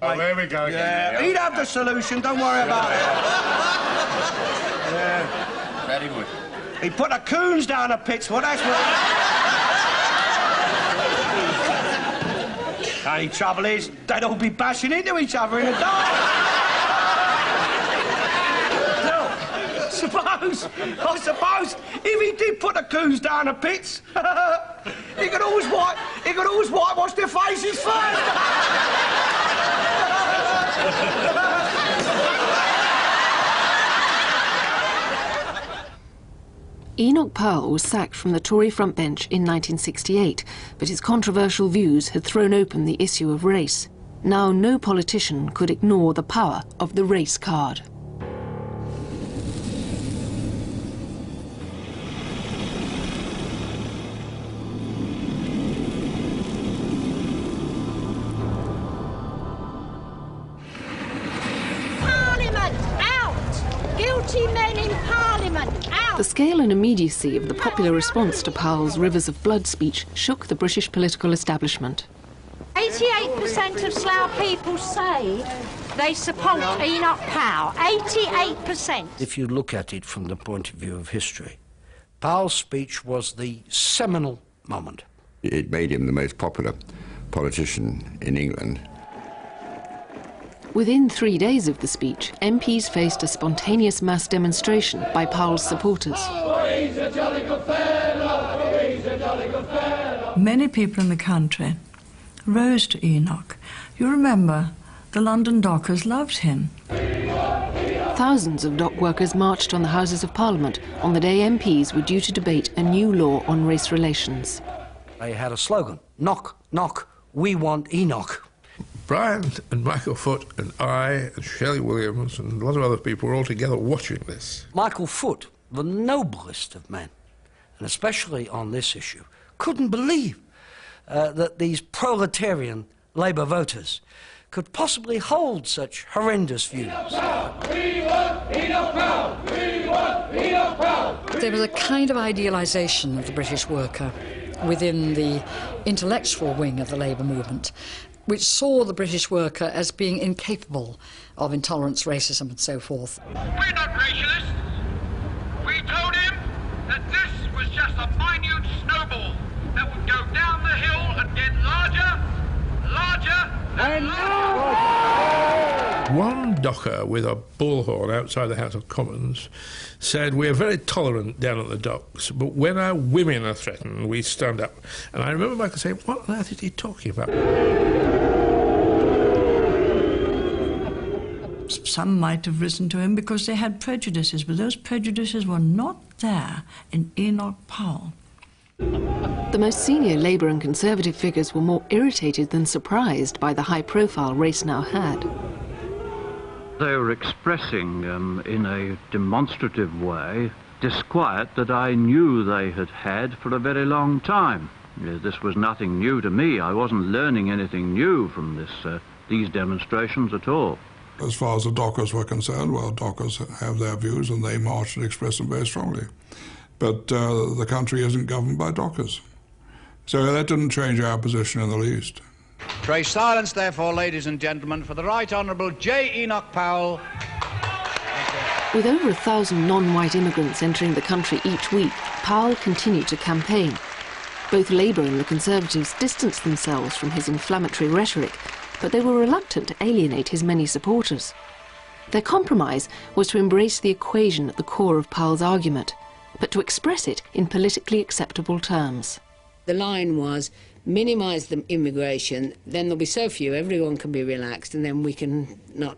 Oh, there we go. Yeah, he'd have the solution, don't worry about it. Yeah. Very good. He put the coons down the pits, well, that's what... Only trouble is, they'd all be bashing into each other in the dark. I suppose, if he did put the coons down the pits, he could always whitewash their faces first. Enoch Powell was sacked from the Tory frontbench in 1968, but his controversial views had thrown open the issue of race. Now no politician could ignore the power of the race card. The scale and immediacy of the popular response to Powell's Rivers of Blood speech shook the British political establishment. 88% of Slough people say they support Enoch Powell. 88%. If you look at it from the point of view of history, Powell's speech was the seminal moment. It made him the most popular politician in England. Within 3 days of the speech, MPs faced a spontaneous mass demonstration by Powell's supporters. Many people in the country rose to Enoch. You remember, the London dockers loved him. Thousands of dock workers marched on the Houses of Parliament on the day MPs were due to debate a new law on race relations. They had a slogan, knock, knock, we want Enoch. Brian and Michael Foot and I and Shelley Williams and a lot of other people were all together watching this. Michael Foot, the noblest of men, and especially on this issue, couldn't believe that these proletarian Labour voters could possibly hold such horrendous views. We want Enoch Powell! We want Enoch Powell! There was a kind of idealisation of the British worker within the intellectual wing of the Labour movement, which saw the British worker as being incapable of intolerance, racism and so forth. We're not racialists. We told him that this was just a minute snowball that would go down the hill and get larger, larger and larger. One docker with a bullhorn outside the House of Commons said, "We're very tolerant down at the docks, but when our women are threatened, we stand up." And I remember Michael saying, "What on earth is he talking about?" Some might have risen to him because they had prejudices, but those prejudices were not there in Enoch Powell. The most senior Labour and Conservative figures were more irritated than surprised by the high-profile race now had. They were expressing, in a demonstrative way, disquiet that I knew they had had for a very long time. This was nothing new to me. I wasn't learning anything new from these demonstrations at all. As far as the dockers were concerned, well, dockers have their views and they march and express them very strongly. But the country isn't governed by dockers. So that didn't change our position in the least. Pray silence, therefore, ladies and gentlemen, for the Right Honourable J. Enoch Powell. With over 1,000 non-white immigrants entering the country each week, Powell continued to campaign. Both Labour and the Conservatives distanced themselves from his inflammatory rhetoric, but they were reluctant to alienate his many supporters. Their compromise was to embrace the equation at the core of Powell's argument, but to express it in politically acceptable terms. The line was, minimise the immigration, then there'll be so few, everyone can be relaxed, and then we can not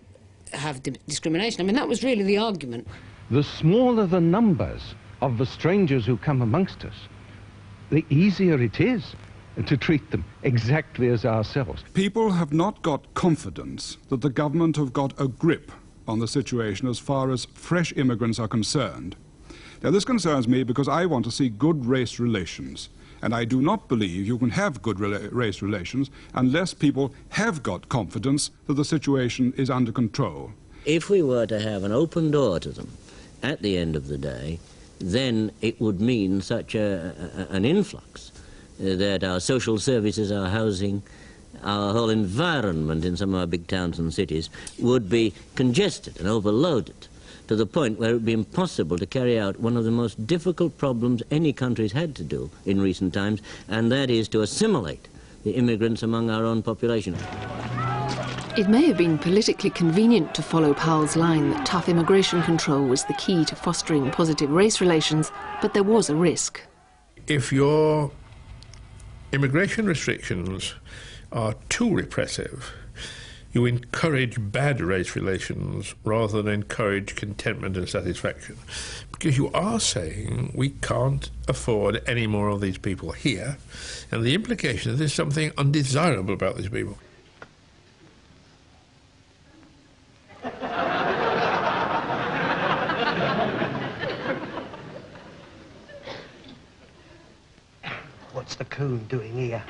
have discrimination. I mean, that was really the argument. The smaller the numbers of the strangers who come amongst us, the easier it is to treat them exactly as ourselves. People have not got confidence that the government have got a grip on the situation as far as fresh immigrants are concerned. Now, this concerns me because I want to see good race relations, and I do not believe you can have good race relations unless people have got confidence that the situation is under control. If we were to have an open door to them at the end of the day, then it would mean such an influx that our social services, our housing, our whole environment in some of our big towns and cities would be congested and overloaded to the point where it would be impossible to carry out one of the most difficult problems any country's had to do in recent times, and that is to assimilate the immigrants among our own population. It may have been politically convenient to follow Powell's line that tough immigration control was the key to fostering positive race relations, but there was a risk. If your immigration restrictions are too repressive, you encourage bad race relations rather than encourage contentment and satisfaction. Because you are saying we can't afford any more of these people here, and the implication is there's something undesirable about these people. What's the coon doing here?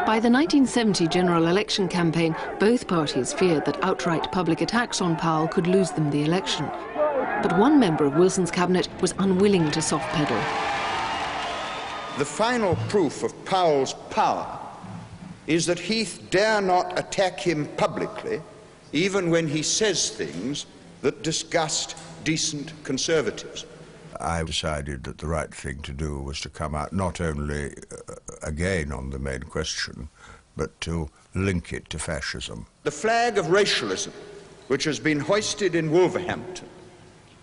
By the 1970 general election campaign, both parties feared that outright public attacks on Powell could lose them the election. But one member of Wilson's cabinet was unwilling to soft-pedal. The final proof of Powell's power is that Heath dare not attack him publicly, even when he says things that disgust decent Conservatives. I decided that the right thing to do was to come out not only again on the main question, but to link it to fascism. The flag of racialism, which has been hoisted in Wolverhampton,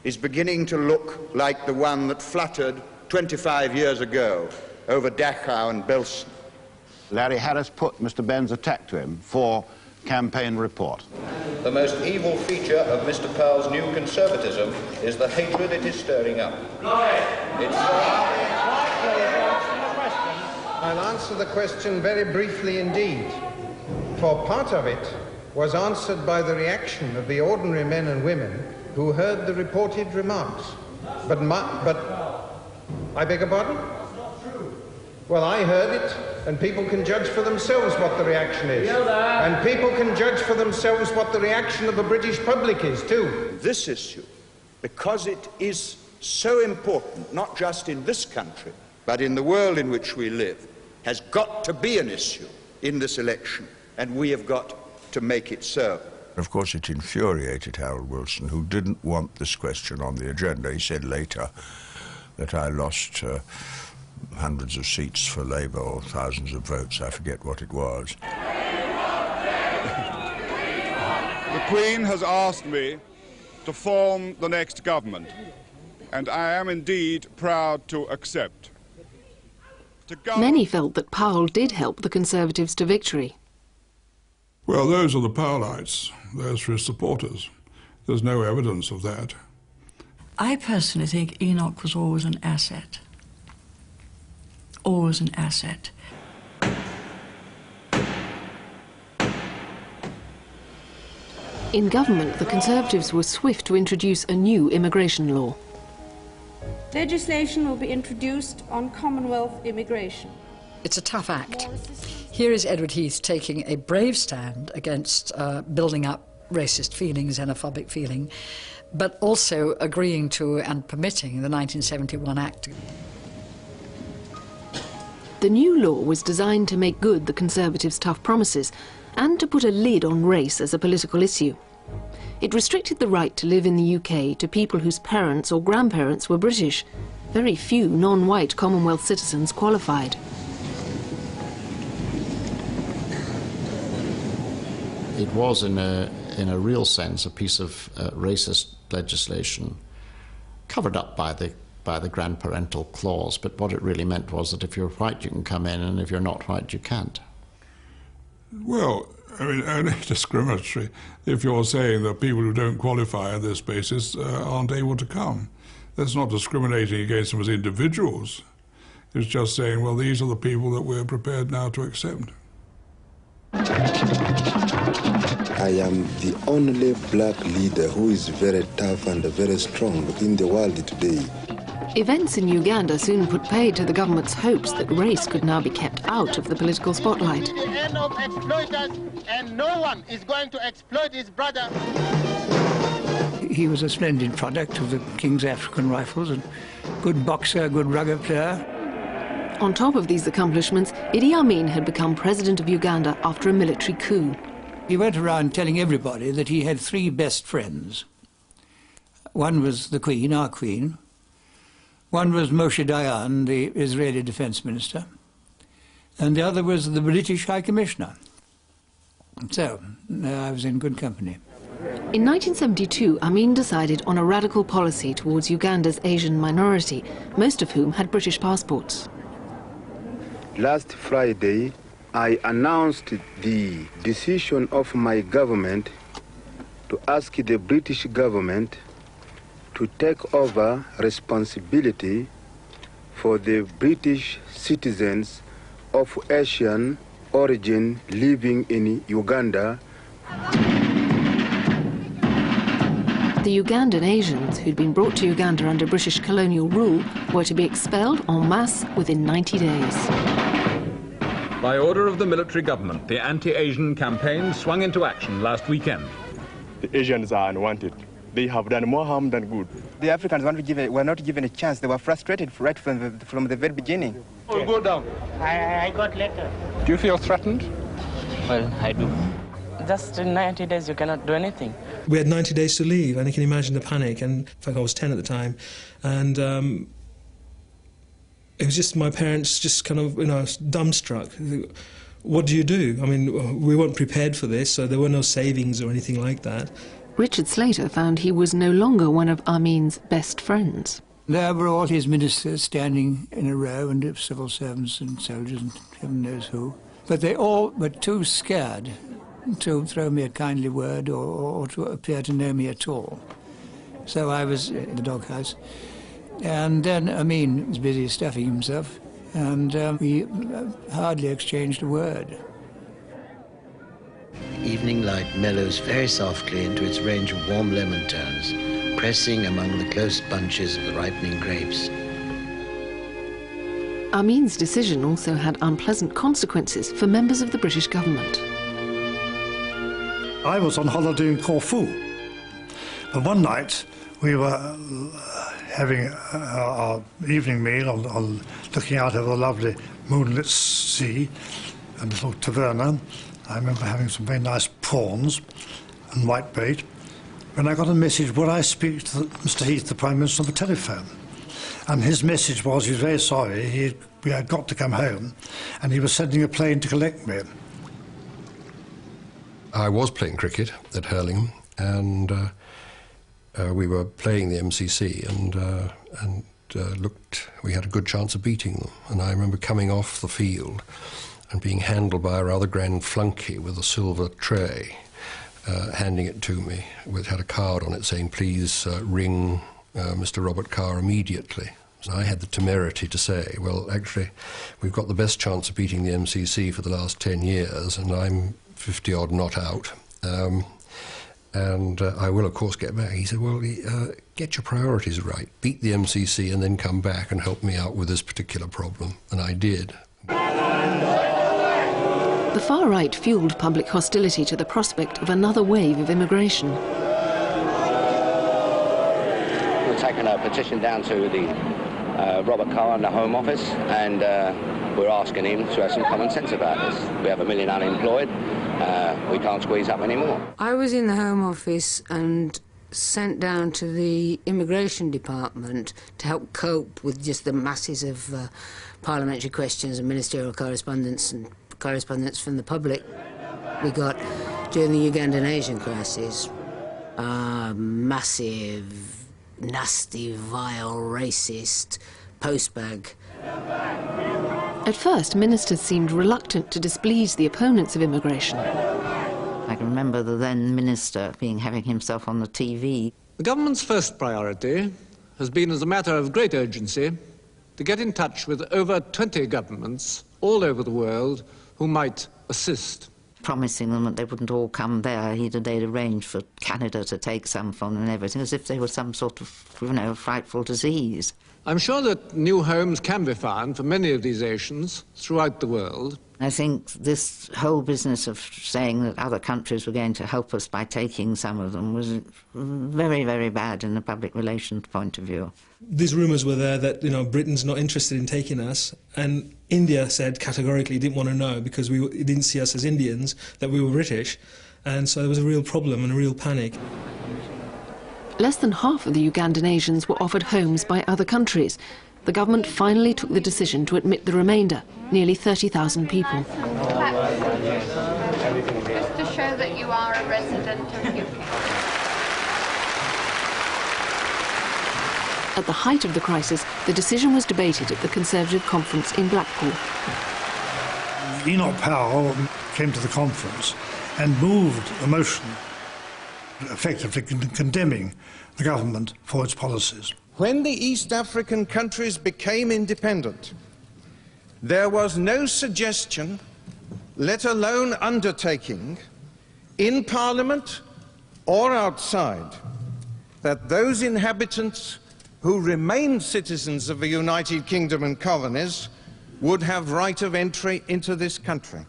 is beginning to look like the one that fluttered 25 years ago over Dachau and Belsen. Larry Harris put Mr. Benn's attack to him for campaign report. The most evil feature of Mr. Powell's new conservatism is the hatred it is stirring up. I'll answer the question very briefly indeed, for part of it was answered by the reaction of the ordinary men and women who heard the reported remarks. But I beg your pardon? Well, I heard it, and people can judge for themselves what the reaction is. And people can judge for themselves what the reaction of the British public is, too. This issue, because it is so important, not just in this country, but in the world in which we live, has got to be an issue in this election, and we have got to make it so. Of course, it infuriated Harold Wilson, who didn't want this question on the agenda. He said later that I lost hundreds of seats for Labour, or thousands of votes, I forget what it was. The Queen has asked me to form the next government, and I am indeed proud to accept. Many felt that Powell did help the Conservatives to victory. Well, those are the Powellites. Those are his supporters. There's no evidence of that. I personally think Enoch was always an asset. Always an asset. In government, the Conservatives were swift to introduce a new immigration law. Legislation will be introduced on Commonwealth immigration. It's a tough act. Here is Edward Heath taking a brave stand against building up racist feeling, xenophobic feeling, but also agreeing to and permitting the 1971 Act. The new law was designed to make good the Conservatives' tough promises and to put a lid on race as a political issue. It restricted the right to live in the UK to people whose parents or grandparents were British. Very few non-white Commonwealth citizens qualified. It was, in a real sense, a piece of racist legislation covered up by the grandparental clause, but what it really meant was that if you're white you can come in, and if you're not white you can't. Well, I mean, only discriminatory if you're saying that people who don't qualify on this basis aren't able to come. That's not discriminating against them as individuals. It's just saying, well, these are the people that we're prepared now to accept. I am the only black leader who is very tough and very strong in the world today. Events in Uganda soon put paid to the government's hopes that race could now be kept out of the political spotlight. The end of exploiters, and no one is going to exploit his brother. he was a splendid product of the King's African Rifles, and good boxer, good rugby player. On top of these accomplishments, Idi Amin had become president of Uganda after a military coup. He went around telling everybody that he had 3 best friends. One was the Queen, our Queen. One was Moshe Dayan, the Israeli Defense Minister. And the other was the British High Commissioner. So, I was in good company. In 1972, Amin decided on a radical policy towards Uganda's Asian minority, most of whom had British passports. Last Friday, I announced the decision of my government to ask the British government to take over responsibility for the British citizens of Asian origin living in Uganda. The Ugandan Asians who'd been brought to Uganda under British colonial rule were to be expelled en masse within 90 days. By order of the military government, the anti-Asian campaign swung into action last weekend. The Asians are unwanted. They have done more harm than good. The Africans were not given a chance. They were frustrated right from the very beginning. Oh, go down. I got letter. Do you feel threatened? Well, I do. Just in 90 days you cannot do anything. We had 90 days to leave, and you can imagine the panic. And in fact, I was 10 at the time, and it was just my parents just kind of, dumbstruck. What do you do? I mean, we weren't prepared for this, so there were no savings or anything like that. Richard Slater found he was no longer one of Amin's best friends. There were all his ministers standing in a row, and civil servants and soldiers and heaven knows who. But they all were too scared to throw me a kindly word or to appear to know me at all. So I was in the doghouse. And then Amin was busy stuffing himself, and we hardly exchanged a word. Evening light mellows very softly into its range of warm lemon tones, pressing among the close bunches of the ripening grapes. Amin's decision also had unpleasant consequences for members of the British government. I was on holiday in Corfu, and one night we were having our evening meal looking out over the lovely moonlit sea and a little taverna. I remember having some very nice prawns and whitebait, when I got a message, would I speak to Mr. Heath, the Prime Minister, on the telephone? And his message was he was very sorry, we had got to come home, and he was sending a plane to collect me. I was playing cricket at Hurlingham, and we were playing the MCC, and we had a good chance of beating them. And I remember coming off the field and being handled by a rather grand flunky with a silver tray, handing it to me. It had a card on it saying, please ring Mr. Robert Carr immediately. So I had the temerity to say, well, actually, we've got the best chance of beating the MCC for the last 10 years, and I'm 50-odd not out. And I will, of course, get back. He said, well, get your priorities right. Beat the MCC and then come back and help me out with this particular problem. And I did. The far right fueled public hostility to the prospect of another wave of immigration. We've taken a petition down to the Robert Carr in the Home Office, and we're asking him to have some common sense about this. We have 1 million unemployed. We can't squeeze up anymore. I was in the Home Office and sent down to the Immigration Department to help cope with just the masses of parliamentary questions and ministerial correspondence and correspondence from the public. We got, during the Ugandan Asian crisis, massive, nasty, vile, racist postbag. At first, ministers seemed reluctant to displease the opponents of immigration. I can remember the then minister having himself on the TV. The government's first priority has been, as a matter of great urgency, to get in touch with over 20 governments all over the world who might assist. Promising them that they wouldn't all come there. They'd arranged for Canada to take some from them and everything, as if they were some sort of, frightful disease. I'm sure that new homes can be found for many of these Asians throughout the world, I think this whole business of saying that other countries were going to help us by taking some of them was very, very bad in the public relations point of view. These rumours were there that, you know, Britain's not interested in taking us, and India said categorically it didn't want to know because it didn't see us as Indians, that we were British, and so there was a real problem and a real panic. Less than half of the Ugandan Asians were offered homes by other countries. The government finally took the decision to admit the remainder, nearly 30,000 people. Just to show that you are a resident of UK. At the height of the crisis, the decision was debated at the Conservative conference in Blackpool. Enoch Powell came to the conference and moved a motion effectively condemning the government for its policies. When the East African countries became independent, there was no suggestion, let alone undertaking, in Parliament or outside, that those inhabitants who remained citizens of the United Kingdom and colonies would have right of entry into this country.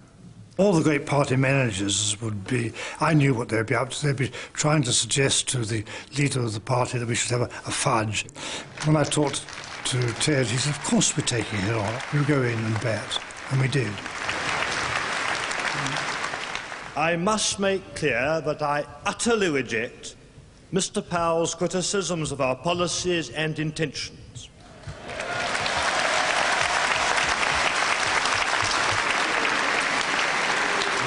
All the great party managers would be, I knew what they'd be up to, they'd be trying to suggest to the leader of the party that we should have a fudge. When I talked to Ted, he said, of course we're taking it on, we'll go in and bat, and we did. I must make clear that I utterly reject Mr. Powell's criticisms of our policies and intentions.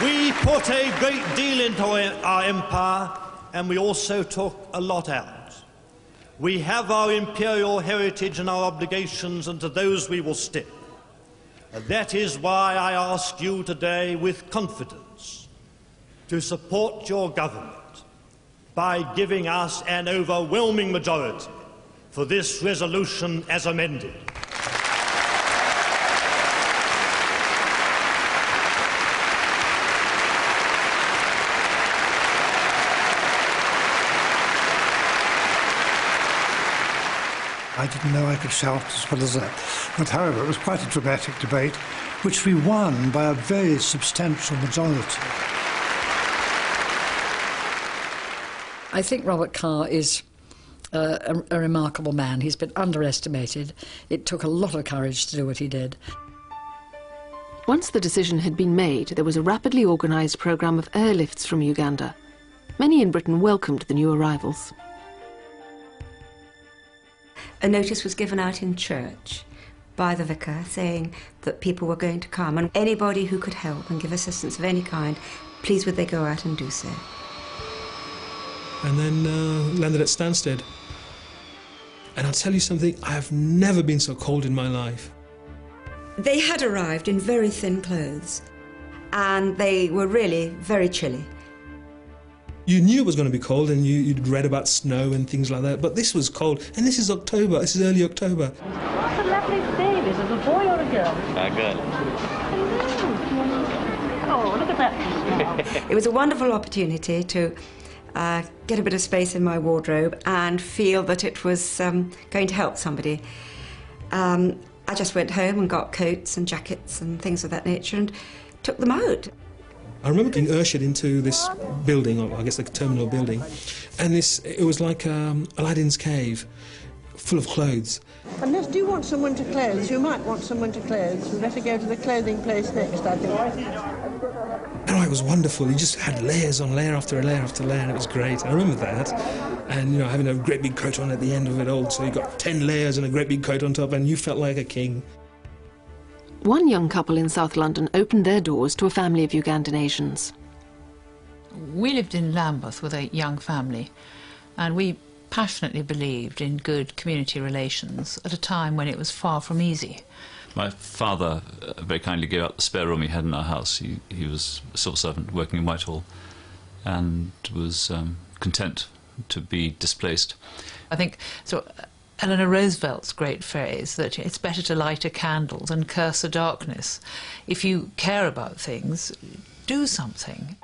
We put a great deal into our empire, and we also took a lot out. We have our imperial heritage and our obligations, and to those we will stick. And that is why I ask you today with confidence to support your government by giving us an overwhelming majority for this resolution as amended. I didn't know I could shout as well as that. But however, it was quite a dramatic debate, which we won by a very substantial majority. I think Robert Carr is a remarkable man. He's been underestimated. It took a lot of courage to do what he did. Once the decision had been made, there was a rapidly organised programme of airlifts from Uganda. Many in Britain welcomed the new arrivals. A notice was given out in church by the vicar saying that people were going to come, and anybody who could help and give assistance of any kind, please would they go out and do so. And then landed at Stansted. And I'll tell you something, I have never been so cold in my life. They had arrived in very thin clothes, and they were really very chilly. You knew it was going to be cold, and you'd read about snow and things like that, but this was cold, and this is October, this is early October. What a lovely baby, is it a boy or a girl? A girl. Oh, look at that. It was a wonderful opportunity to get a bit of space in my wardrobe and feel that it was going to help somebody. I just went home and got coats and jackets and things of that nature and took them out. I remember being ushered into this building, or I guess the terminal building, and it was like Aladdin's cave, full of clothes. Unless do you want someone to clothes, you might want someone to clothes. We'd better go to the clothing place next, I think. Oh, it was wonderful. You just had layers on layer after layer after layer, and it was great. I remember that. And, you know, having a great big coat on at the end of it all, so you got 10 layers and a great big coat on top, and you felt like a king. One young couple in South London opened their doors to a family of Ugandan Asians. We lived in Lambeth with a young family, and we passionately believed in good community relations at a time when it was far from easy. My father very kindly gave up the spare room he had in our house. He was a civil servant working in Whitehall and was content to be displaced. I think so. Eleanor Roosevelt's great phrase that it's better to light a candle than curse the darkness. If you care about things, do something.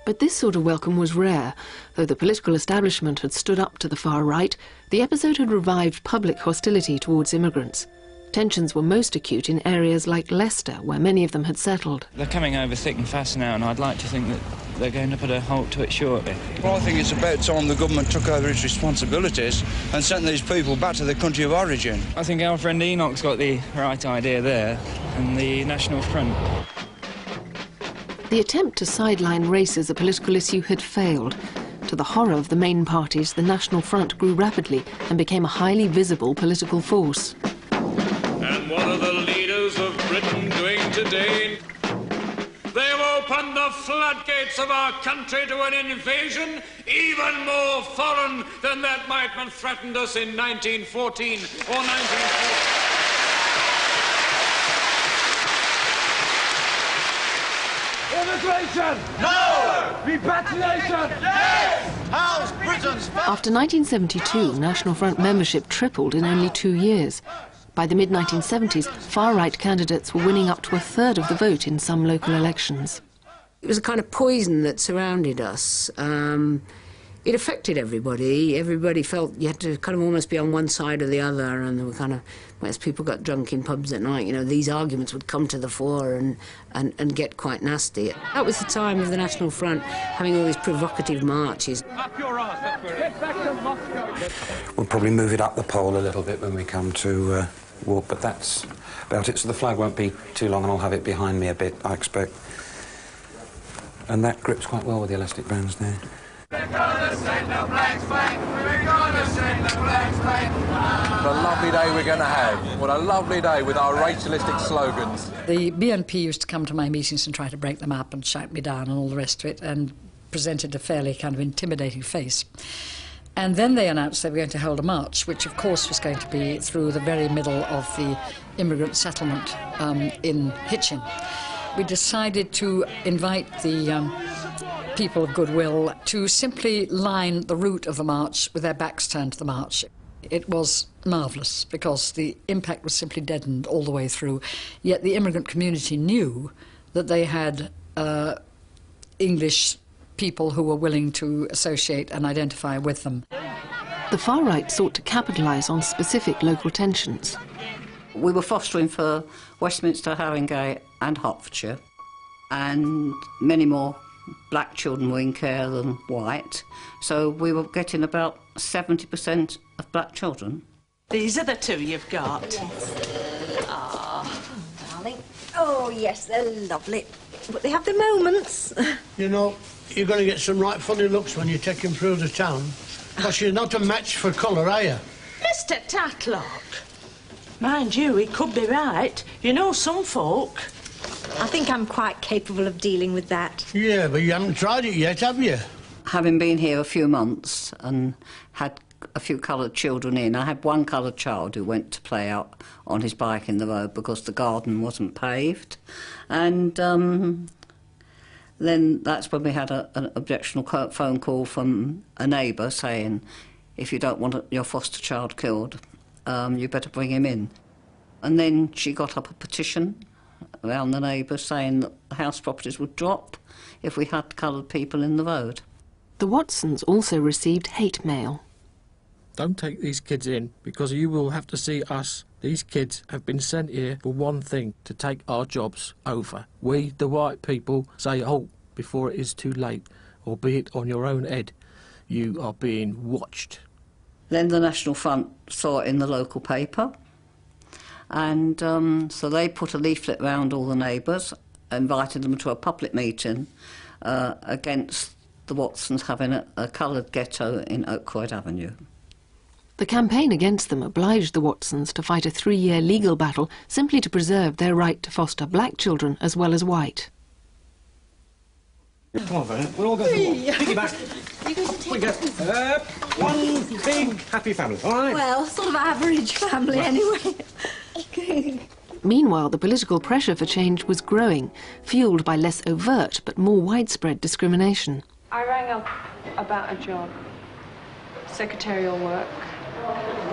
But this sort of welcome was rare. Though the political establishment had stood up to the far right, the episode had revived public hostility towards immigrants. Tensions were most acute in areas like Leicester, where many of them had settled. They're coming over thick and fast now, and I'd like to think that they're going to put a halt to it shortly. Well, I think it's about time the government took over its responsibilities and sent these people back to their country of origin. I think our friend Enoch's got the right idea there, and the National Front. The attempt to sideline race as a political issue had failed. To the horror of the main parties, the National Front grew rapidly and became a highly visible political force. And what are the leaders of Britain doing today? They've opened the floodgates of our country to an invasion even more foreign than that might have threatened us in 1914 or 1940. Immigration! No! Repatriation! Yes! How's Britain's... After 1972, National Front membership tripled in only 2 years. By the mid-1970s, far-right candidates were winning up to a third of the vote in some local elections. It was a kind of poison that surrounded us. It affected everybody. Everybody felt you had to kind of almost be on one side or the other, and there were kind of, as people got drunk in pubs at night, you know, these arguments would come to the fore and get quite nasty. That was the time of the National Front having all these provocative marches. Up your arse, that's where it is. Get back to Moscow. We'll probably move it up the pole a little bit when we come to walk, but that's about it. So the flag won't be too long, and I'll have it behind me a bit, I expect. And that grips quite well with the elastic bands now. We're gonna send the flags back. We're gonna send the flags back. What a lovely day we're going to have. What a lovely day with our racialistic slogans. The BNP used to come to my meetings and try to break them up and shout me down and all the rest of it, and presented a fairly kind of intimidating face. And then they announced they were going to hold a march, which of course was going to be through the very middle of the immigrant settlement in Hitchin. We decided to invite the people of goodwill to simply line the route of the march with their backs turned to the march. It was marvellous because the impact was simply deadened all the way through, yet the immigrant community knew that they had English people who were willing to associate and identify with them. The far right sought to capitalise on specific local tensions. We were fostering for Westminster, Haringey and Hertfordshire, and many more black children were in care than white, so we were getting about 70% of black children. These are the two you've got. Yes. Ah, darling. Oh, yes, they're lovely. But they have their moments. You know, you're going to get some right funny looks when you take them through the town, because you're not a match for colour, are you? Mr. Tatlock, mind you, he could be right. You know some folk. I think I'm quite capable of dealing with that. Yeah, but you haven't tried it yet, have you? Having been here a few months and had a few coloured children in, I had one coloured child who went to play out on his bike in the road because the garden wasn't paved. And then that's when we had an objectionable phone call from a neighbour saying, if you don't want your foster child killed, you better bring him in. And then she got up a petition around the neighbours saying that the house properties would drop if we had coloured people in the road. The Watsons also received hate mail. Don't take these kids in, because you will have to see us. These kids have been sent here for one thing, to take our jobs over. We, the white people, say halt before it is too late, albeit on your own head. You are being watched. Then the National Front saw it in the local paper, and so they put a leaflet round all the neighbours, invited them to a public meeting against the Watsons having a coloured ghetto in Oakroyd Avenue. The campaign against them obliged the Watsons to fight a 3-year legal battle simply to preserve their right to foster black children as well as white. Come on, Vernon, we'll all go for one. Piggyback. We go. One big happy family, all right? Well, sort of average family anyway. Meanwhile, the political pressure for change was growing, fuelled by less overt but more widespread discrimination. I rang up about a job, secretarial work.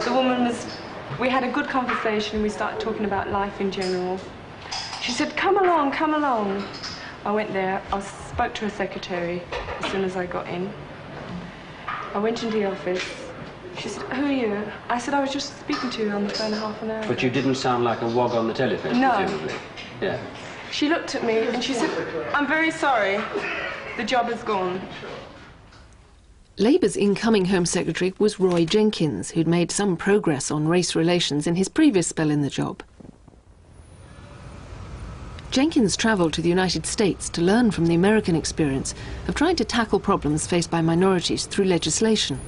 The woman was... We had a good conversation. We started talking about life in general. She said, come along, come along. I went there. I spoke to her secretary as soon as I got in. I went into the office. She She said, who are you? I said, I was just speaking to you on the phone half an hour But you didn't sound like a wog on the telephone, No. presumably. Yeah. She looked at me and she said, I'm very sorry. The job is gone. Labour's incoming Home Secretary was Roy Jenkins, who'd made some progress on race relations in his previous spell in the job. Jenkins travelled to the United States to learn from the American experience of trying to tackle problems faced by minorities through legislation.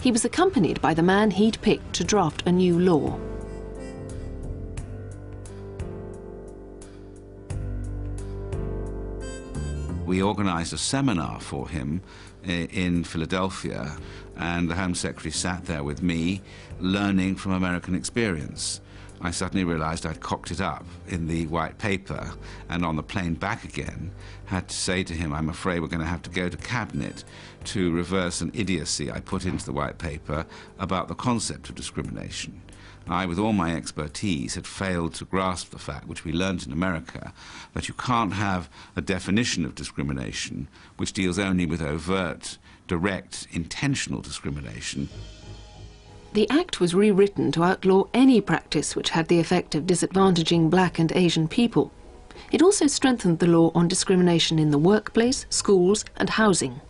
He was accompanied by the man he'd picked to draft a new law. We organised a seminar for him in Philadelphia, and the Home Secretary sat there with me, learning from American experience. I suddenly realised I'd cocked it up in the white paper, and on the plane back again, had to say to him, I'm afraid we're going to have to go to Cabinet to reverse an idiocy I put into the white paper about the concept of discrimination. I, with all my expertise, had failed to grasp the fact, which we learnt in America, that you can't have a definition of discrimination which deals only with overt, direct, intentional discrimination. The Act was rewritten to outlaw any practice which had the effect of disadvantaging black and Asian people. It also strengthened the law on discrimination in the workplace, schools and housing.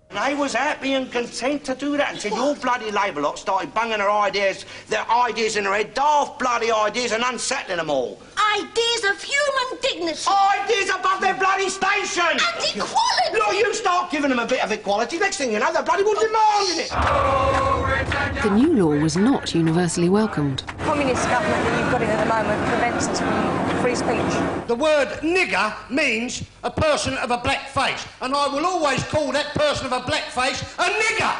They was happy and content to do that until your bloody Labour lot started bunging their ideas in their head, daft bloody ideas, and unsettling them all. Ideas of human dignity. Ideas above their bloody station. And equality. Look, you start giving them a bit of equality, next thing you know, they're bloody well demanding it. The new law was not universally welcomed. The communist government that you've got in at the moment prevents us from free speech. The word nigger means a person of a black face, and I will always call that person of a black face a nigger!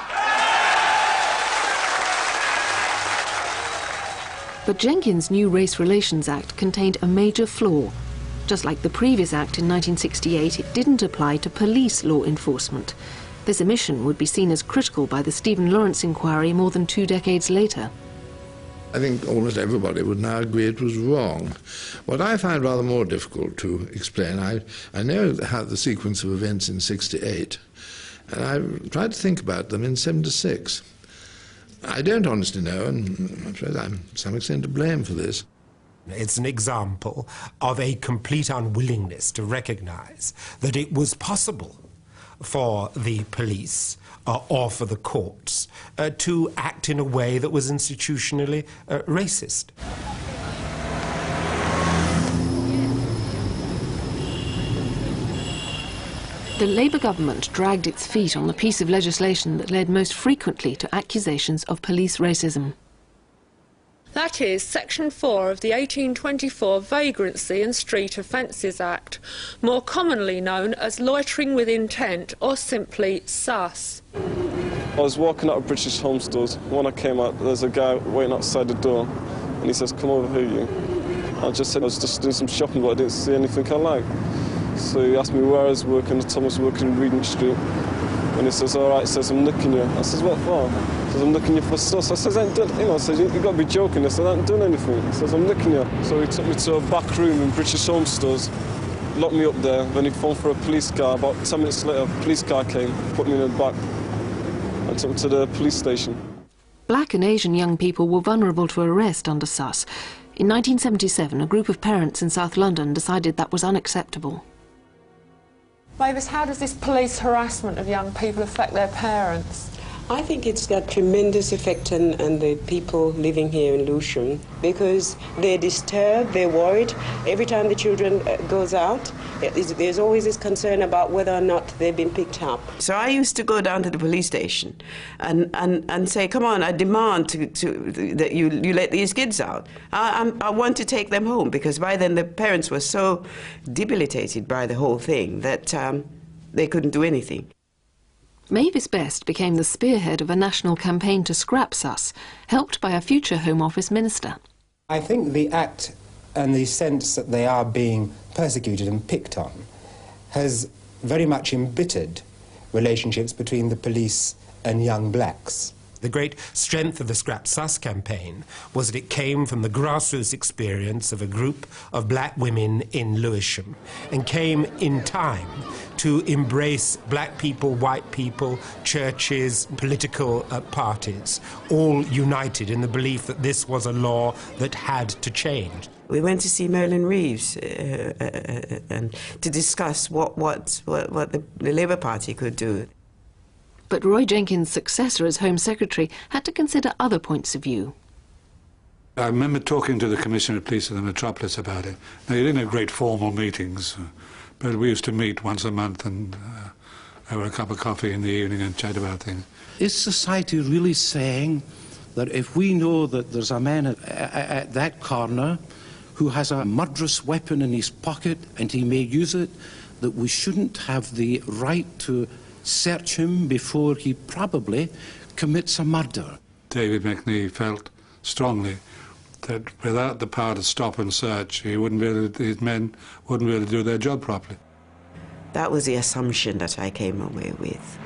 But Jenkins' new Race Relations Act contained a major flaw. Just like the previous act in 1968, it didn't apply to police law enforcement. This omission would be seen as critical by the Stephen Lawrence inquiry more than 2 decades later. I think almost everybody would now agree it was wrong. What I find rather more difficult to explain, I know how the sequence of events in 68, and I tried to think about them in 76. I don't honestly know, and I suppose I'm to some extent to blame for this. It's an example of a complete unwillingness to recognise that it was possible for the police or for the courts to act in a way that was institutionally racist. The Labour government dragged its feet on the piece of legislation that led most frequently to accusations of police racism. That is Section 4 of the 1824 Vagrancy and Street Offences Act, more commonly known as loitering with intent or simply sus. I was walking out of British Home Stores. When I came out, there's a guy waiting outside the door, and he says, "Come over here, you." I just said I was just doing some shopping, but I didn't see anything I liked. So he asked me where I was working. I told him I was working in Regent Street. And he says, "All right," he says, "I'm nicking you." I says, "What for?" He says, "I'm nicking you for sus." I says, "I ain't done," I says, "You got to be joking." I said, "I ain't done anything." He says, "I'm nicking you." So he took me to a back room in British Home Stores, locked me up there. Then he phoned for a police car. About 10 minutes later, a police car came, put me in the back, and took me to the police station. Black and Asian young people were vulnerable to arrest under sus. In 1977, a group of parents in South London decided that was unacceptable. Mavis, how does this police harassment of young people affect their parents? I think it's got tremendous effect on the people living here in Lewisham because they're disturbed, they're worried. Every time the children goes out, there's always this concern about whether or not they've been picked up. So I used to go down to the police station and say, "Come on, I demand that you let these kids out. I want to take them home," because by then the parents were so debilitated by the whole thing that they couldn't do anything. Mavis Best became the spearhead of a national campaign to scrap sus, helped by a future Home Office minister. I think the Act and the sense that they are being persecuted and picked on has very much embittered relationships between the police and young blacks. The great strength of the Scrap Sus campaign was that it came from the grassroots experience of a group of black women in Lewisham and came in time to embrace black people, white people, churches, political parties, all united in the belief that this was a law that had to change. We went to see Merlin Reeves and to discuss what the Labour Party could do. But Roy Jenkins' successor as Home Secretary had to consider other points of view. I remember talking to the Commissioner of Police of the Metropolis about it. Now, you didn't have great formal meetings, but we used to meet once a month and over a cup of coffee in the evening and chat about things. Is society really saying that if we know that there's a man at that corner who has a murderous weapon in his pocket and he may use it, that we shouldn't have the right to search him before he probably commits a murder? David McNee felt strongly that without the power to stop and search, his men wouldn't be able to do their job properly. That was the assumption that I came away with,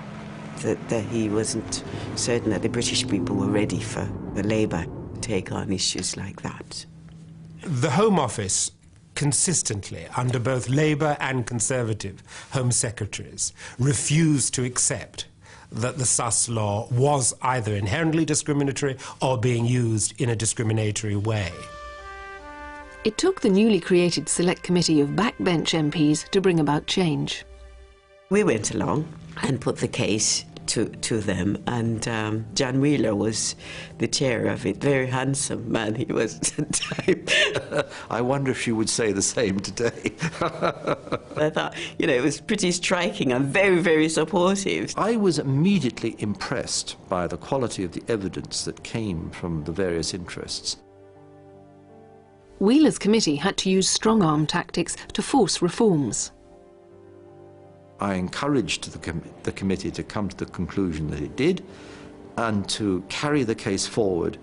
that he wasn't certain that the British people were ready for the Labour to take on issues like that. The Home Office consistently, under both Labour and Conservative Home Secretaries, refused to accept that the Sus law was either inherently discriminatory or being used in a discriminatory way. It took the newly created Select Committee of backbench MPs to bring about change. We went along and put the case to them, and John Wheeler was the chair of it. Very handsome man he was at the time. I wonder if she would say the same today. I thought, you know, it was pretty striking and very, very supportive. I was immediately impressed by the quality of the evidence that came from the various interests. Wheeler's committee had to use strong-arm tactics to force reforms. I encouraged the committee to come to the conclusion that it did and to carry the case forward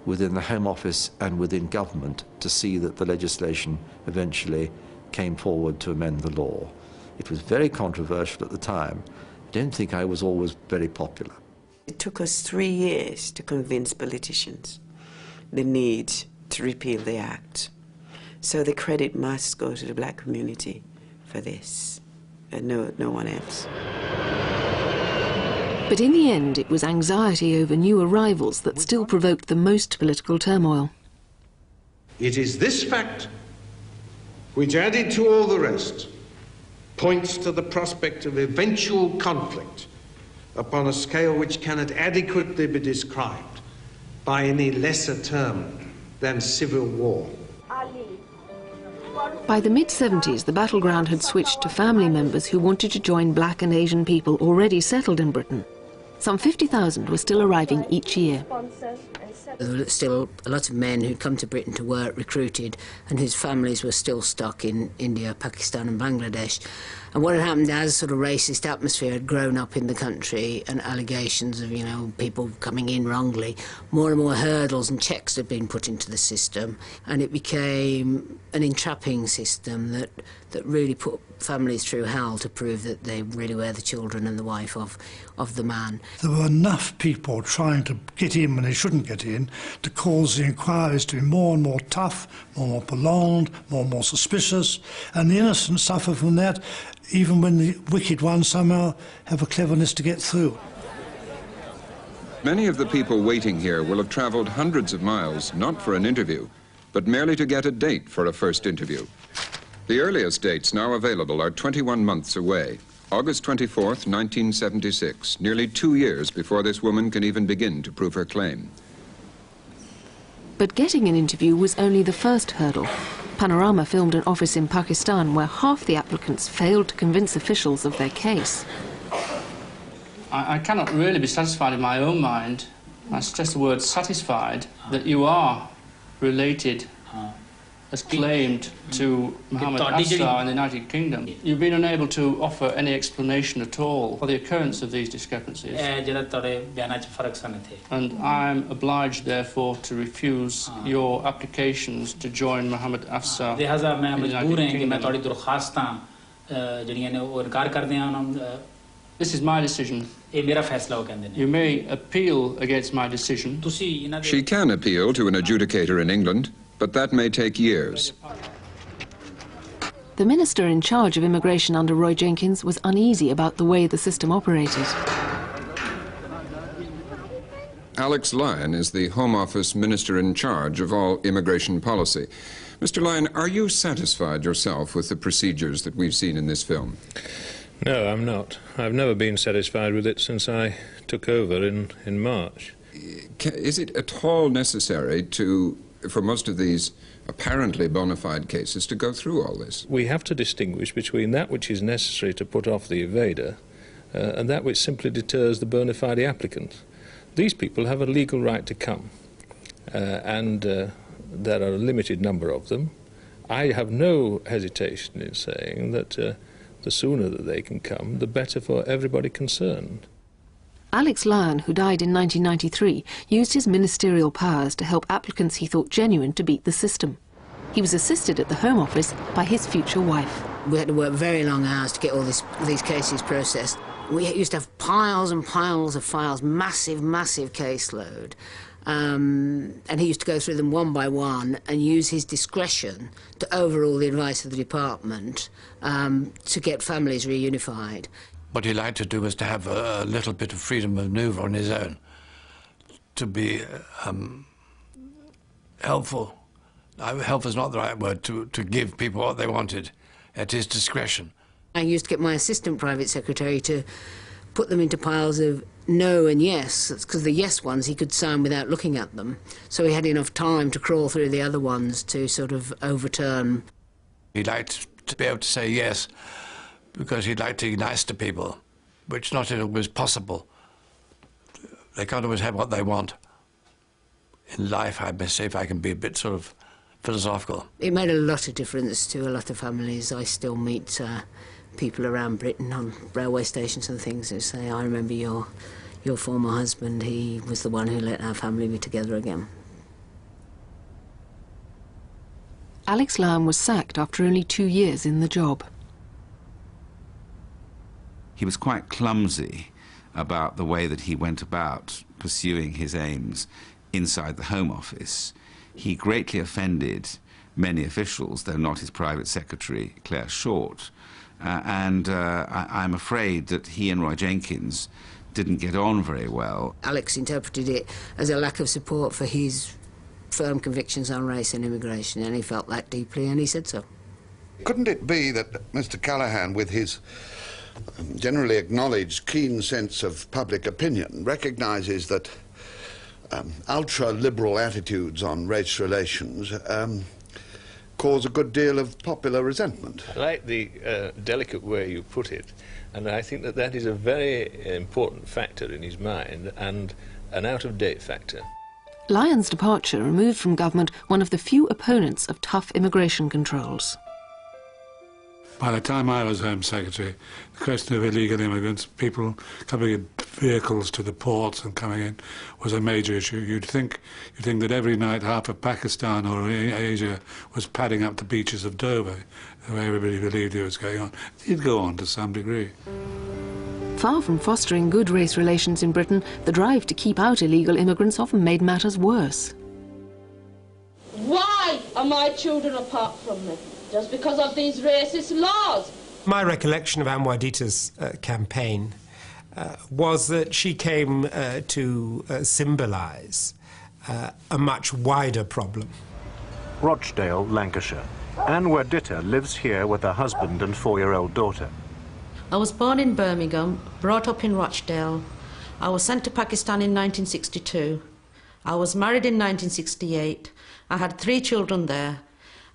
within the Home Office and within government to see that the legislation eventually came forward to amend the law. It was very controversial at the time. I don't think I was always very popular. It took us 3 years to convince politicians the need to repeal the Act. So the credit must go to the black community for this. And no one else. But in the end, it was anxiety over new arrivals that still provoked the most political turmoil. It is this fact, which added to all the rest, points to the prospect of eventual conflict upon a scale which cannot adequately be described by any lesser term than civil war. By the mid-70s, the battleground had switched to family members who wanted to join black and Asian people already settled in Britain. Some 50,000 were still arriving each year. There were still a lot of men who'd come to Britain to work, recruited, and whose families were still stuck in India, Pakistan and Bangladesh. And what had happened as sort of racist atmosphere had grown up in the country and allegations of, you know, people coming in wrongly, more and more hurdles and checks had been put into the system, and it became an entrapping system that really put families through hell to prove that they really were the children and the wife of the man. There were enough people trying to get in when they shouldn't get in to cause the inquiries to be more and more tough, more and more prolonged, more and more suspicious, and the innocent suffer from that, even when the wicked ones somehow have a cleverness to get through. Many of the people waiting here will have travelled hundreds of miles, not for an interview, but merely to get a date for a first interview. The earliest dates now available are 21 months away. August 24th, 1976, nearly 2 years before this woman can even begin to prove her claim. But getting an interview was only the first hurdle. Panorama filmed an office in Pakistan where half the applicants failed to convince officials of their case. I cannot really be satisfied in my own mind, I stress the word satisfied, that you are related as claimed to Mohammed Afsar in the United Kingdom. You've been unable to offer any explanation at all for the occurrence of these discrepancies. And I'm obliged, therefore, to refuse your applications to join Mohammed Afsar in the United Kingdom. This is my decision. You may appeal against my decision. She can appeal to an adjudicator in England, but that may take years. The minister in charge of immigration under Roy Jenkins was uneasy about the way the system operated. Alex Lyon is the Home Office Minister in charge of all immigration policy. Mr. Lyon, are you satisfied yourself with the procedures that we've seen in this film? No, I'm not. I've never been satisfied with it since I took over in March. Is it at all necessary for most of these apparently bona fide cases to go through all this? We have to distinguish between that which is necessary to put off the evader and that which simply deters the bona fide applicant. These people have a legal right to come, and there are a limited number of them. I have no hesitation in saying that the sooner that they can come, the better for everybody concerned. Alex Lyon, who died in 1993, used his ministerial powers to help applicants he thought genuine to beat the system. He was assisted at the Home Office by his future wife. We had to work very long hours to get all these cases processed. We used to have piles and piles of files, massive, massive caseload. And he used to go through them one by one and use his discretion to overrule the advice of the department to get families reunified. What he liked to do was to have a little bit of freedom of manoeuvre on his own, to be helpful. Helpful is not the right word, to give people what they wanted at his discretion. I used to get my assistant private secretary to put them into piles of no and yes, because the yes ones he could sign without looking at them, so he had enough time to crawl through the other ones to sort of overturn. He liked to be able to say yes, because he'd like to be nice to people, which not always possible. They can't always have what they want. In life, I must say, if I can be a bit sort of philosophical. It made a lot of difference to a lot of families. I still meet people around Britain on railway stations and things who say, I remember your former husband, he was the one who let our family be together again. Alex Lyon was sacked after only 2 years in the job. He was quite clumsy about the way that he went about pursuing his aims inside the Home Office. He greatly offended many officials, though not his private secretary, Claire Short. I'm afraid that he and Roy Jenkins didn't get on very well. Alex interpreted it as a lack of support for his firm convictions on race and immigration, and he felt that deeply, and he said so. Couldn't it be that Mr. Callaghan, with his generally acknowledged keen sense of public opinion, recognises that ultra-liberal attitudes on race relations cause a good deal of popular resentment? I like the delicate way you put it, and I think that that is a very important factor in his mind, and an out-of-date factor. Lyon's departure removed from government one of the few opponents of tough immigration controls. By the time I was Home Secretary, the question of illegal immigrants, people coming in vehicles to the ports and coming in, was a major issue. You'd think that every night half of Pakistan or Asia was padding up the beaches of Dover, the way everybody believed it was going on. It did go on to some degree. Far from fostering good race relations in Britain, the drive to keep out illegal immigrants often made matters worse. Why are my children apart from me? Just because of these racist laws. My recollection of Anwar Dita's campaign was that she came to symbolise a much wider problem. Rochdale, Lancashire. Anwar Dita lives here with her husband and 4-year-old daughter. I was born in Birmingham, brought up in Rochdale. I was sent to Pakistan in 1962. I was married in 1968. I had 3 children there.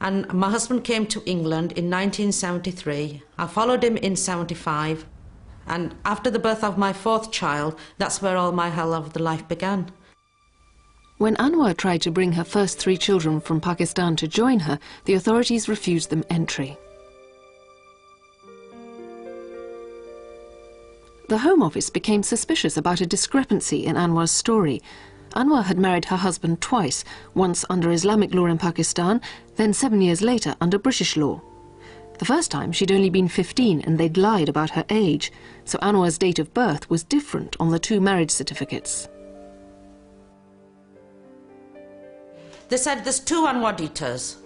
And my husband came to England in 1973. I followed him in 75. And after the birth of my 4th child, that's where all my hell of the life began. When Anwar tried to bring her first 3 children from Pakistan to join her, the authorities refused them entry. The Home Office became suspicious about a discrepancy in Anwar's story. Anwar had married her husband twice, once under Islamic law in Pakistan, then 7 years later under British law. The first time she'd only been 15 and they'd lied about her age, so Anwar's date of birth was different on the two marriage certificates. They said there's two Anwar-Ditas.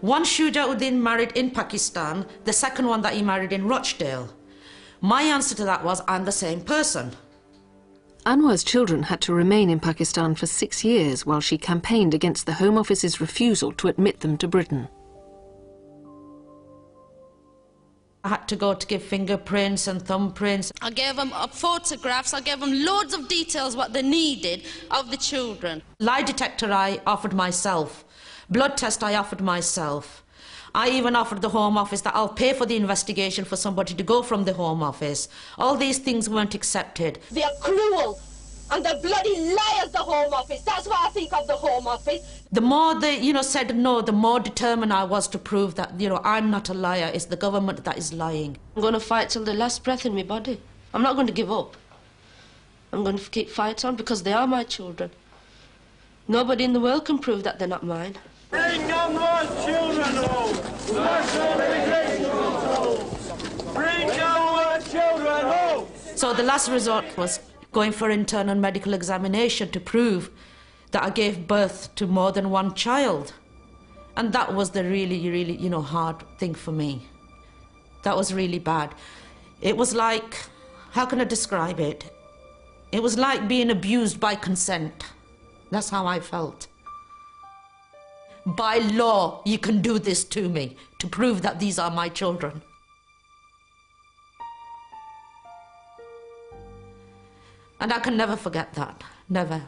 One Shujaudin married in Pakistan, the second one that he married in Rochdale. My answer to that was, I'm the same person. Anwar's children had to remain in Pakistan for 6 years while she campaigned against the Home Office's refusal to admit them to Britain. I had to go to give fingerprints and thumbprints. I gave them photographs, I gave them loads of details what they needed of the children. Lie detector I offered myself. Blood test I offered myself. I even offered the Home Office that I'll pay for the investigation for somebody to go from the Home Office. All these things weren't accepted. They are cruel and they're bloody liars, the Home Office. That's what I think of the Home Office. The more they, said no, the more determined I was to prove that, I'm not a liar. It's the government that is lying. I'm going to fight till the last breath in my body. I'm not going to give up. I'm going to keep fighting on because they are my children. Nobody in the world can prove that they're not mine. Bring our children home! National immigration control! Bring our children home! So the last resort was going for internal medical examination to prove that I gave birth to more than one child. And that was the really, really, hard thing for me. That was really bad. It was like, how can I describe it? It was like being abused by consent. That's how I felt. By law, you can do this to me, to prove that these are my children. And I can never forget that, never.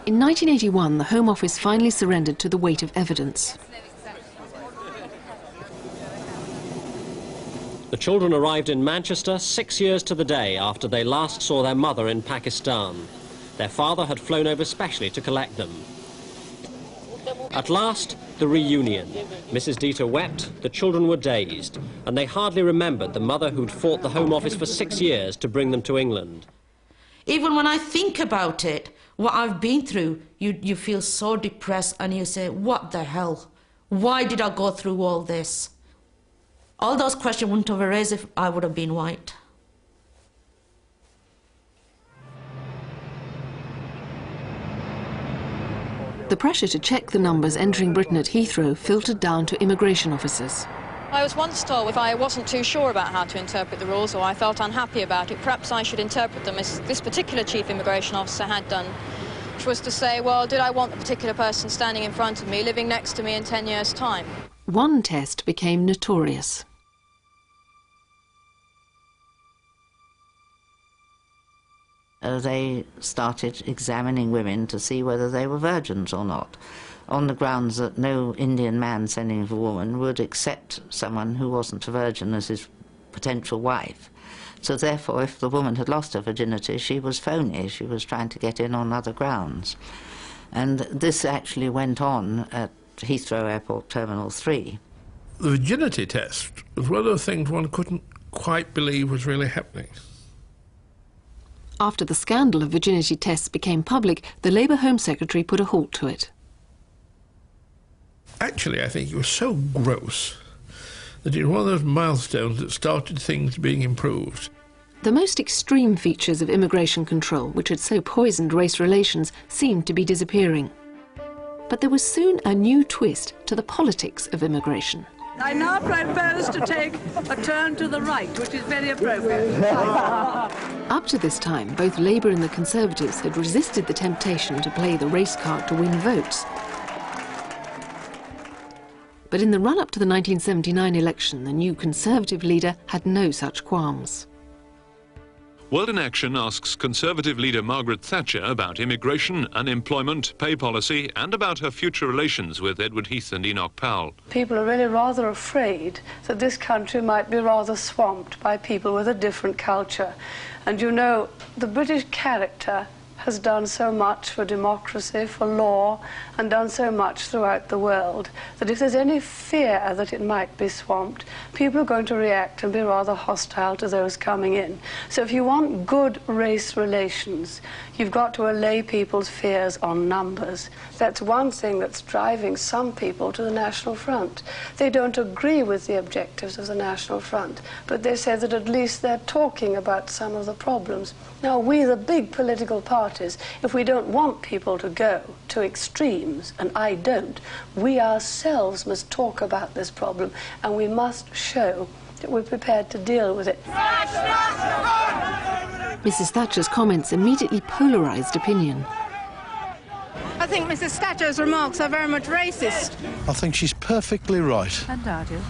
In 1981, the Home Office finally surrendered to the weight of evidence. The children arrived in Manchester 6 years to the day after they last saw their mother in Pakistan. Their father had flown over specially to collect them. At last, the reunion. Mrs. Dita wept, the children were dazed, and they hardly remembered the mother who'd fought the Home Office for 6 years to bring them to England. Even when I think about it, what I've been through, you feel so depressed and you say, what the hell? Why did I go through all this? All those questions wouldn't have arisen if I would have been white. The pressure to check the numbers entering Britain at Heathrow filtered down to immigration officers. I was once told if I wasn't too sure about how to interpret the rules or I felt unhappy about it, perhaps I should interpret them as this particular chief immigration officer had done, which was to say, well, did I want the particular person standing in front of me, living next to me in 10 years' time? One test became notorious. They started examining women to see whether they were virgins or not, on the grounds that no Indian man sending for a woman would accept someone who wasn't a virgin as his potential wife. So therefore, if the woman had lost her virginity, she was phony. She was trying to get in on other grounds. And this actually went on at Heathrow Airport Terminal 3. The virginity test was one of the things one couldn't quite believe was really happening. After the scandal of virginity tests became public, the Labour Home Secretary put a halt to it. Actually, I think it was so gross that it was one of those milestones that started things being improved. The most extreme features of immigration control, which had so poisoned race relations, seemed to be disappearing. But there was soon a new twist to the politics of immigration. I now propose to take a turn to the right, which is very appropriate. Up to this time, both Labour and the Conservatives had resisted the temptation to play the race card to win votes. But in the run-up to the 1979 election, the new Conservative leader had no such qualms. World in Action asks Conservative leader Margaret Thatcher about immigration, unemployment, pay policy, and about her future relations with Edward Heath and Enoch Powell. People are really rather afraid that this country might be rather swamped by people with a different culture. And you know, the British character has done so much for democracy, for law, and done so much throughout the world, that if there's any fear that it might be swamped, people are going to react and be rather hostile to those coming in. So if you want good race relations, you've got to allay people's fears on numbers. That's one thing that's driving some people to the National Front. They don't agree with the objectives of the National Front, but they say that at least they're talking about some of the problems. Now, we, the big political parties, if we don't want people to go to extremes, and I don't, we ourselves must talk about this problem, and we must show that we're prepared to deal with it. Mrs. Thatcher's comments immediately polarised opinion. I think Mrs. Thatcher's remarks are very much racist. I think she's perfectly right. And are you?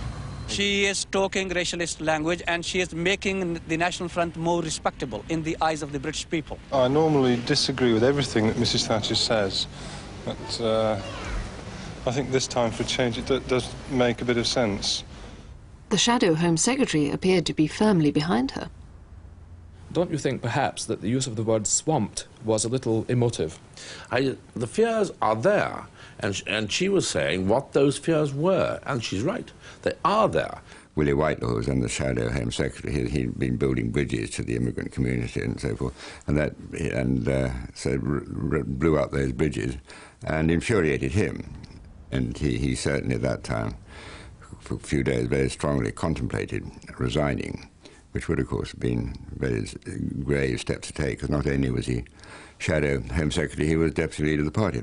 She is talking racialist language, and she is making the National Front more respectable in the eyes of the British people. I normally disagree with everything that Mrs. Thatcher says, but I think this time for a change it does make a bit of sense. The Shadow Home Secretary appeared to be firmly behind her. Don't you think perhaps that the use of the word swamped was a little emotive? The fears are there, and she was saying what those fears were, and she's right. They are there. Willie Whitelaw was in the Shadow Home Secretary. He'd been building bridges to the immigrant community and so forth, so blew up those bridges and infuriated him. And he certainly at that time, for a few days, very strongly contemplated resigning, which would, of course, have been a very grave step to take, because not only was he Shadow Home Secretary, he was Deputy Leader of the party.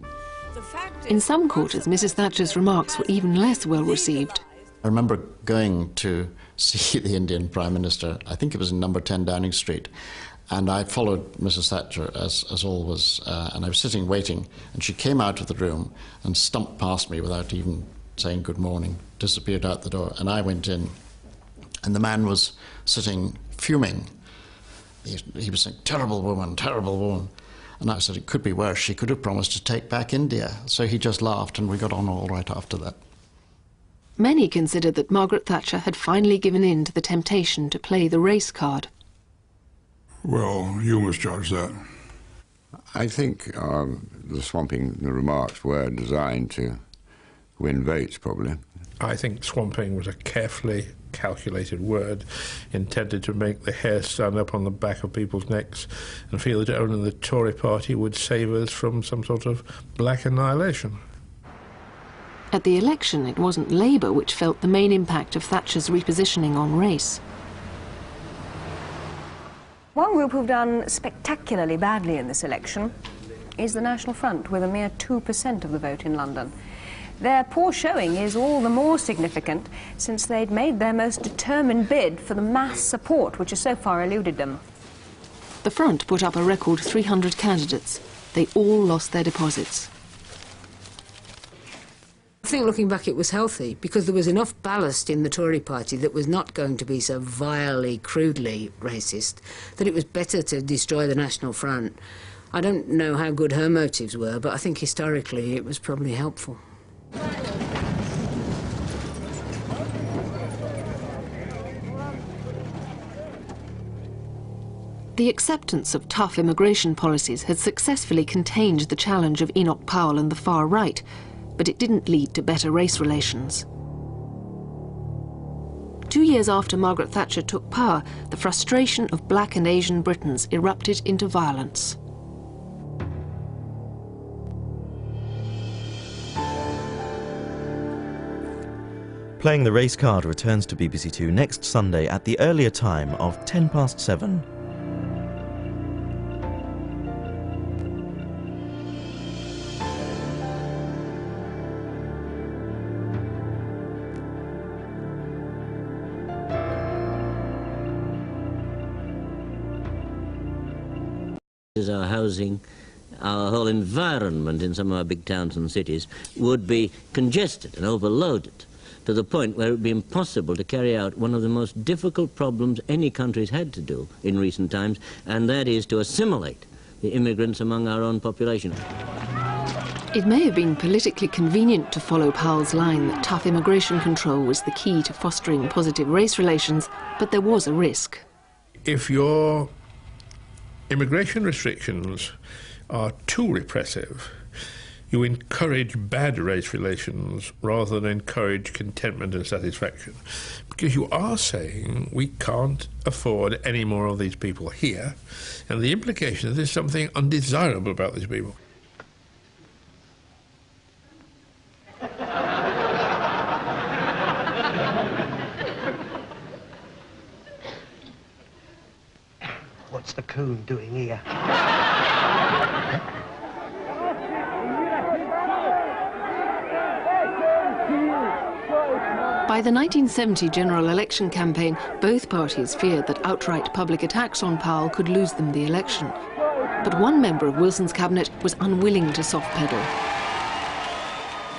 In some quarters, Mrs. Thatcher's remarks were even less well received. I remember going to see the Indian Prime Minister, I think it was in number 10 Downing Street, and I followed Mrs. Thatcher as always, and I was sitting waiting, and she came out of the room and stumped past me without even saying good morning, disappeared out the door, and I went in, and the man was sitting fuming. He was saying, terrible woman, terrible woman. And I said, it could be worse. She could have promised to take back India. So he just laughed, and we got on all right after that. Many considered that Margaret Thatcher had finally given in to the temptation to play the race card. Well, you must judge that. I think the swamping remarks were designed to win votes, probably. I think swamping was a carefully calculated word intended to make the hair stand up on the back of people's necks and feel that only the Tory party would save us from some sort of black annihilation. At the election, it wasn't Labour which felt the main impact of Thatcher's repositioning on race. One group who've done spectacularly badly in this election is the National Front, with a mere 2% of the vote in London. Their poor showing is all the more significant since they'd made their most determined bid for the mass support which has so far eluded them. The Front put up a record 300 candidates. They all lost their deposits. I think looking back it was healthy, because there was enough ballast in the Tory party that was not going to be so vilely, crudely racist, that it was better to destroy the National Front. I don't know how good her motives were, but I think historically it was probably helpful. The acceptance of tough immigration policies had successfully contained the challenge of Enoch Powell and the far right, but it didn't lead to better race relations. 2 years after Margaret Thatcher took power, the frustration of black and Asian Britons erupted into violence. Playing the Race card returns to BBC Two next Sunday at the earlier time of 7:10. Our housing, our whole environment in some of our big towns and cities would be congested and overloaded to the point where it would be impossible to carry out one of the most difficult problems any country's had to do in recent times, and that is to assimilate the immigrants among our own population. It may have been politically convenient to follow Powell's line that tough immigration control was the key to fostering positive race relations, but there was a risk. If your immigration restrictions are too repressive. You encourage bad race relations rather than encourage contentment and satisfaction. Because you are saying we can't afford any more of these people here, and the implication is there's something undesirable about these people. What's the coon doing here? By the 1970 general election campaign, both parties feared that outright public attacks on Powell could lose them the election. But one member of Wilson's cabinet was unwilling to soft-pedal.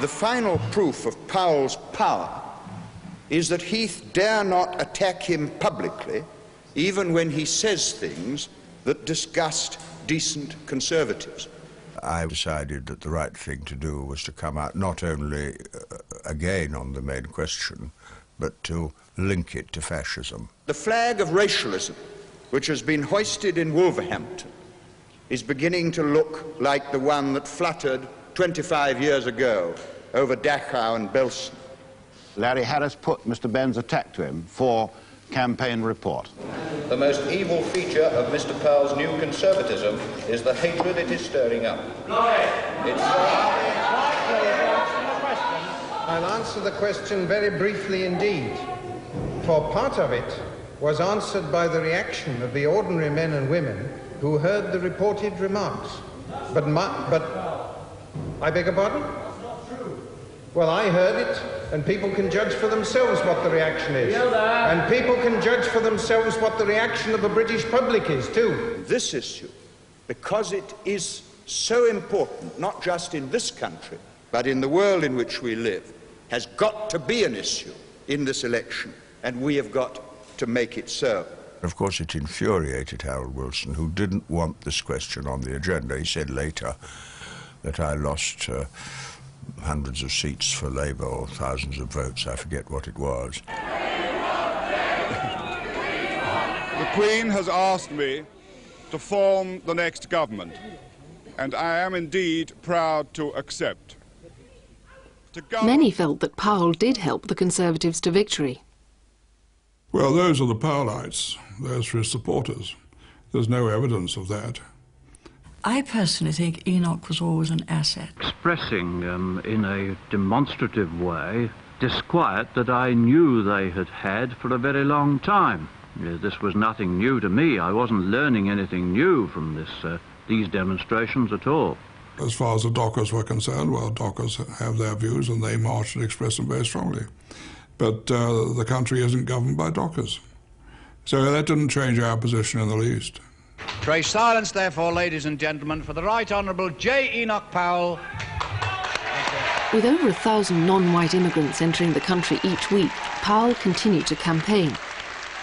The final proof of Powell's power is that Heath dare not attack him publicly, even when he says things that disgust decent Conservatives. I decided that the right thing to do was to come out not only again on the main question, but to link it to fascism. The flag of racialism, which has been hoisted in Wolverhampton, is beginning to look like the one that fluttered 25 years ago over Dachau and Belsen. Larry Harris put Mr. Benn's attack to him for campaign report. The most evil feature of Mr. Powell's new conservatism is the hatred it is stirring up. I'll answer the question very briefly indeed, for part of it was answered by the reaction of the ordinary men and women who heard the reported remarks. But I beg your pardon? Well, I heard it, and people can judge for themselves what the reaction is. And people can judge for themselves what the reaction of the British public is, too. This issue, because it is so important, not just in this country, but in the world in which we live, has got to be an issue in this election, and we have got to make it so. Of course, it infuriated Harold Wilson, who didn't want this question on the agenda. He said later that I lost hundreds of seats for Labour, or thousands of votes, I forget what it was. The Queen has asked me to form the next government, and I am indeed proud to accept. Many felt that Powell did help the Conservatives to victory. Well, those are the Powellites. Those are his supporters. There's no evidence of that. I personally think Enoch was always an asset. Expressing in a demonstrative way disquiet that I knew they had had for a very long time. This was nothing new to me. I wasn't learning anything new from these demonstrations at all. As far as the dockers were concerned, well, dockers have their views and they march and express them very strongly. But the country isn't governed by dockers. So that didn't change our position in the least. Pray silence, therefore, ladies and gentlemen, for the Right Honourable J. Enoch Powell. With over 1,000 non-white immigrants entering the country each week, Powell continued to campaign.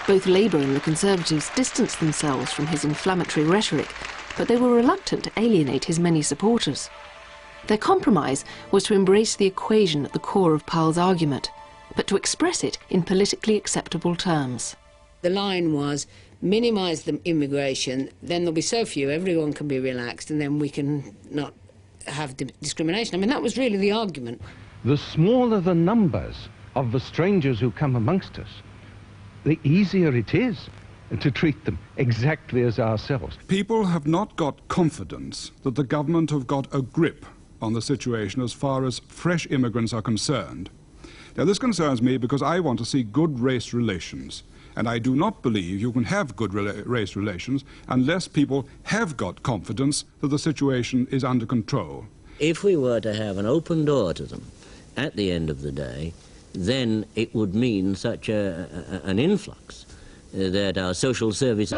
Both Labour and the Conservatives distanced themselves from his inflammatory rhetoric, but they were reluctant to alienate his many supporters. Their compromise was to embrace the equation at the core of Powell's argument, but to express it in politically acceptable terms. The line was, minimise the immigration, then there'll be so few, everyone can be relaxed, and then we can not have discrimination. I mean, that was really the argument. The smaller the numbers of the strangers who come amongst us, the easier it is to treat them exactly as ourselves. People have not got confidence that the government have got a grip on the situation as far as fresh immigrants are concerned. Now, this concerns me because I want to see good race relations. And I do not believe you can have good race relations unless people have got confidence that the situation is under control. If we were to have an open door to them at the end of the day, then it would mean such an influx that our social service...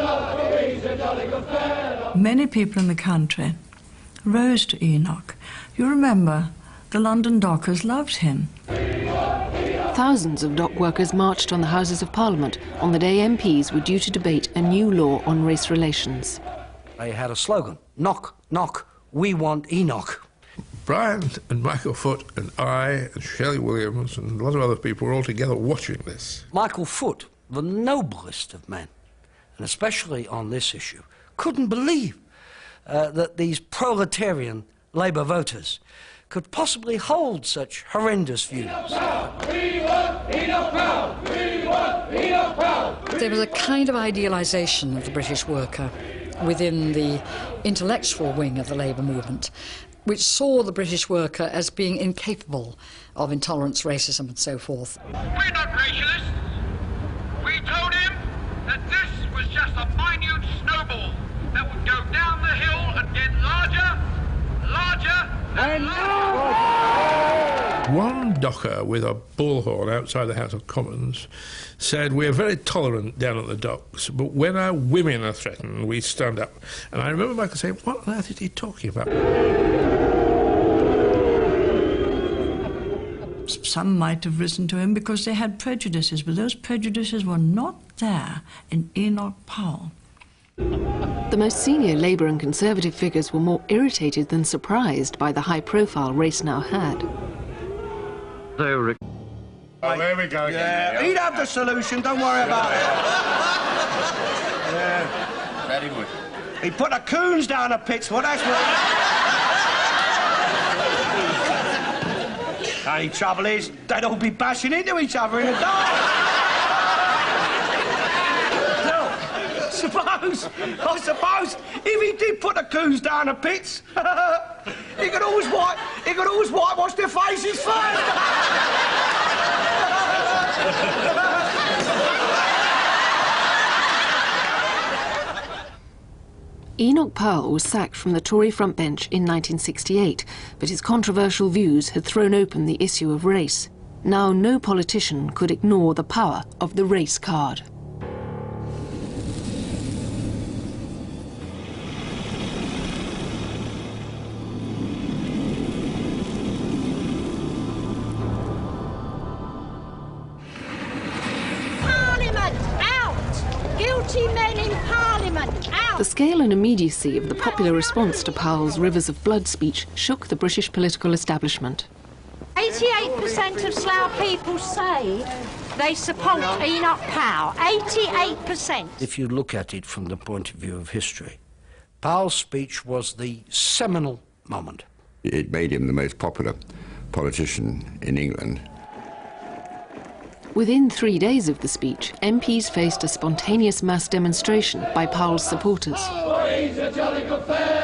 Many people in the country rose to Enoch. You remember, the London dockers loved him. Thousands of dock workers marched on the Houses of Parliament on the day MPs were due to debate a new law on race relations. They had a slogan, knock, knock, we want Enoch. Brian and Michael Foot and I and Shelley Williams and a lot of other people were all together watching this. Michael Foot, the noblest of men, and especially on this issue, couldn't believe that these proletarian Labour voters could possibly hold such horrendous views. There was a kind of idealisation of the British worker within the intellectual wing of the Labour movement, which saw the British worker as being incapable of intolerance, racism and so forth. We're not racialists. We told him that this was just a minute snowball that would go down the hill and get larger, larger and larger. One docker with a bullhorn outside the House of Commons said, "We're very tolerant down at the docks, but when our women are threatened, we stand up." And I remember Michael saying, "What on earth is he talking about?" Some might have risen to him because they had prejudices, but those prejudices were not there in Enoch Powell. The most senior Labour and Conservative figures were more irritated than surprised by the high-profile race now had. Oh, there we go. Yeah, he'd have the solution, don't worry about it. Yeah. Very good. He put the coons down the pits, well, that's what... Only trouble is, they'd all be bashing into each other in the dark. I suppose, if he did put the coons down the pits, he could always whitewash their faces first. Enoch Powell was sacked from the Tory frontbench in 1968, but his controversial views had thrown open the issue of race. Now no politician could ignore the power of the race card. Men in Parliament, out! The scale and immediacy of the popular response to Powell's Rivers of Blood speech shook the British political establishment. 88% of Slough people say they support Enoch Powell. 88%. If you look at it from the point of view of history, Powell's speech was the seminal moment. It made him the most popular politician in England. Within 3 days of the speech, MPs faced a spontaneous mass demonstration by Powell's supporters. Oh, he's a jolly good fellow.